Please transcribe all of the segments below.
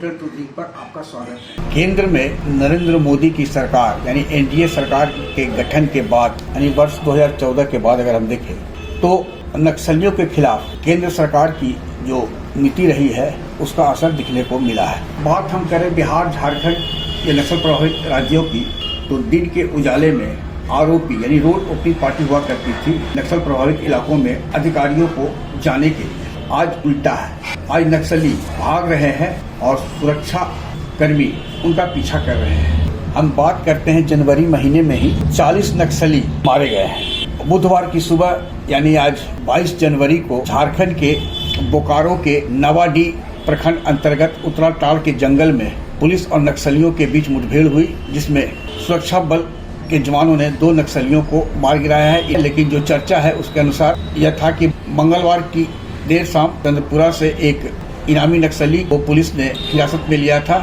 Hotel tourism पर आपका स्वागत है। केंद्र में नरेंद्र मोदी की सरकार यानी एनडीए सरकार के गठन के बाद यानी वर्ष 2014 के बाद अगर हम देखें तो नक्सलियों के खिलाफ केंद्र सरकार की जो नीति रही है उसका असर दिखने को मिला है। बात हम करें बिहार, झारखंड या नक्सल प्रभावित राज्यों की, तो दिन के उजाले में आरओपी यानी रोड ओपनिंग पार्टी हुआ करती थी नक्सल प्रभावित इलाकों में अधिकारियों को जाने के लिए। आज उल्टा है, आज नक्सली भाग रहे हैं और सुरक्षा कर्मी उनका पीछा कर रहे हैं। हम बात करते हैं जनवरी महीने में ही 40 नक्सली मारे गए हैं। बुधवार की सुबह यानी आज 22 जनवरी को झारखंड के बोकारो के नवाडी प्रखंड अंतर्गत उत्तराटाड़ के जंगल में पुलिस और नक्सलियों के बीच मुठभेड़ हुई, जिसमें सुरक्षा बल के जवानों ने 2 नक्सलियों को मार गिराया है। लेकिन जो चर्चा है उसके अनुसार यह था कि मंगलवार की देर शाम चंद्रपुरा से एक इनामी नक्सली को पुलिस ने हिरासत में लिया था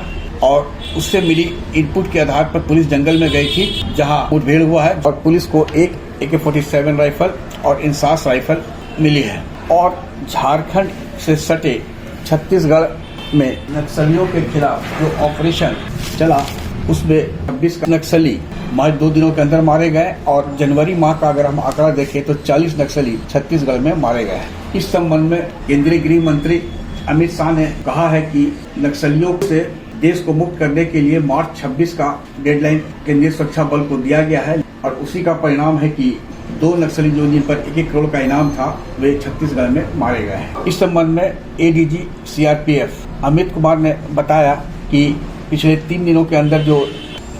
और उससे मिली इनपुट के आधार पर पुलिस जंगल में गई थी जहां मुठभेड़ हुआ है और पुलिस को एक AK-47 राइफल और इंसास राइफल मिली है। और झारखंड से सटे छत्तीसगढ़ में नक्सलियों के खिलाफ जो ऑपरेशन चला उसमें 26 नक्सली महज 2 दिनों के अंदर मारे गए और जनवरी माह का अगर हम आंकड़ा देखें तो 40 नक्सली छत्तीसगढ़ में मारे गए हैं। इस संबंध में केंद्रीय गृह मंत्री अमित शाह ने कहा है कि नक्सलियों से देश को मुक्त करने के लिए मार्च 26 का डेडलाइन केंद्रीय सुरक्षा बल को दिया गया है और उसी का परिणाम है कि 2 नक्सली जो जिन पर 1-1 करोड़ का इनाम था वे छत्तीसगढ़ में मारे गए हैं। इस संबंध में ADG CRPF अमित कुमार ने बताया कि पिछले 3 दिनों के अंदर जो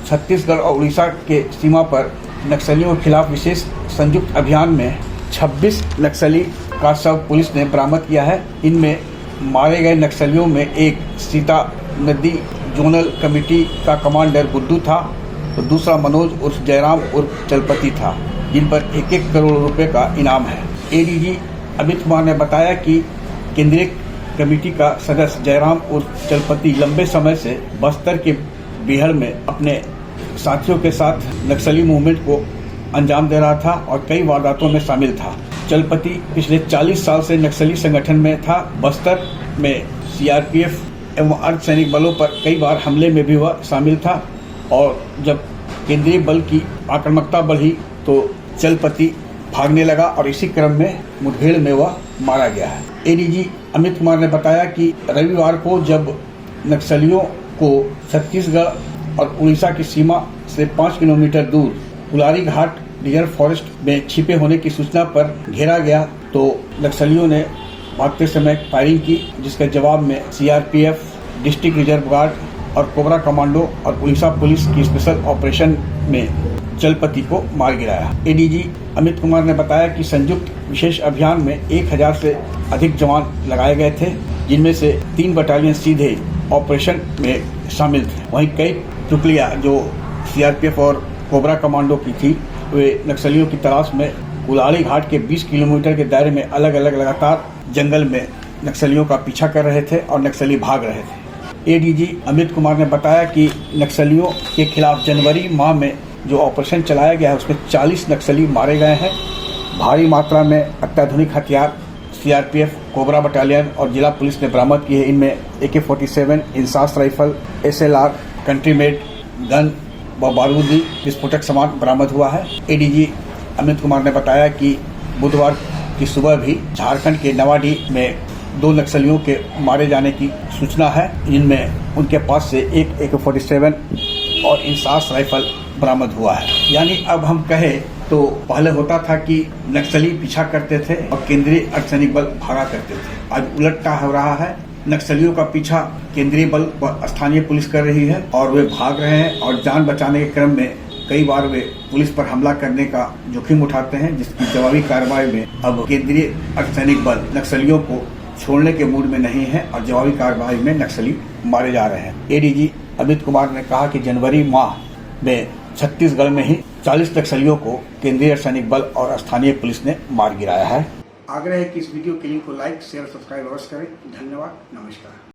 छत्तीसगढ़ और उड़ीसा के सीमा पर नक्सलियों के खिलाफ विशेष संयुक्त अभियान में 26 नक्सली का शव पुलिस ने बरामद किया है। इनमें मारे गए नक्सलियों में एक सीता नदी जोनल कमेटी का कमांडर गुड्डू था तो दूसरा मनोज उर्फ जयराम उर्फ चलपति था, जिन पर 1-1 करोड़ रुपए का इनाम है। ADG अमित कुमार ने बताया कि केंद्रीय कमेटी का सदस्य जयराम उर्फ चलपति लंबे समय से बस्तर के बिहड़ में अपने साथियों के साथ नक्सली मूवमेंट को अंजाम दे रहा था और कई वारदातों में शामिल था। चलपति पिछले 40 साल से नक्सली संगठन में था। बस्तर में CRPF एवं अर्धसैनिक बलों पर कई बार हमले में भी वह शामिल था और जब केंद्रीय बल की आक्रामकता बढ़ी तो चलपति भागने लगा और इसी क्रम में मुठभेड़ में वह मारा गया है। ADG अमित कुमार ने बताया कि रविवार को जब नक्सलियों को छत्तीसगढ़ और उड़ीसा की सीमा से 5 किलोमीटर दूर कुलारी घाट रिजर्व फॉरेस्ट में छिपे होने की सूचना पर घेरा गया तो नक्सलियों ने भागते समय फायरिंग की, जिसके जवाब में CRPF, डिस्ट्रिक्ट रिजर्व गार्ड और कोबरा कमांडो और उड़ीसा पुलिस की स्पेशल ऑपरेशन में चलपति को मार गिराया। ADG अमित कुमार ने बताया कि संयुक्त विशेष अभियान में 1000 से अधिक जवान लगाए गए थे, जिनमें से 3 बटालियन सीधे ऑपरेशन में शामिल थे। वहीं कई टुकड़ियां जो CRPF और कोबरा कमांडो की थी वे नक्सलियों की तलाश में कुलारी घाट के 20 किलोमीटर के दायरे में अलग अलग लगातार जंगल में नक्सलियों का पीछा कर रहे थे और नक्सली भाग रहे थे। ADG अमित कुमार ने बताया कि नक्सलियों के खिलाफ जनवरी माह में जो ऑपरेशन चलाया गया है उसमें 40 नक्सली मारे गए हैं। भारी मात्रा में अत्याधुनिक हथियार CRPF, कोबरा बटालियन और जिला पुलिस ने बरामद की है। इनमें AK-47, INSAS rifle, SLR, country made gun व बारूदी विस्फोटक सामान बरामद हुआ है। ADG अमित कुमार ने बताया कि बुधवार की सुबह भी झारखंड के नवाडी में 2 नक्सलियों के मारे जाने की सूचना है, जिनमें उनके पास से एक AK-47 और इंसास राइफल बरामद हुआ है। यानी अब हम कहें तो पहले होता था कि नक्सली पीछा करते थे और केंद्रीय अर्धसैनिक बल भागा करते थे। आज उलटा हो रहा है, नक्सलियों का पीछा केंद्रीय बल व स्थानीय पुलिस कर रही है और वे भाग रहे हैं और जान बचाने के क्रम में कई बार वे पुलिस पर हमला करने का जोखिम उठाते हैं, जिसकी जवाबी कार्रवाई में अब केंद्रीय अर्धसैनिक बल नक्सलियों को छोड़ने के मूड में नहीं है और जवाबी कार्रवाई में नक्सली मारे जा रहे हैं। ADG अमित कुमार ने कहा कि जनवरी माह में छत्तीसगढ़ में ही 40 नक्सलियों को केंद्रीय अर्धसैनिक बल और स्थानीय पुलिस ने मार गिराया है। आग्रह है कि इस वीडियो के लिंक को लाइक, शेयर, सब्सक्राइब अवश्य करें। धन्यवाद, नमस्कार।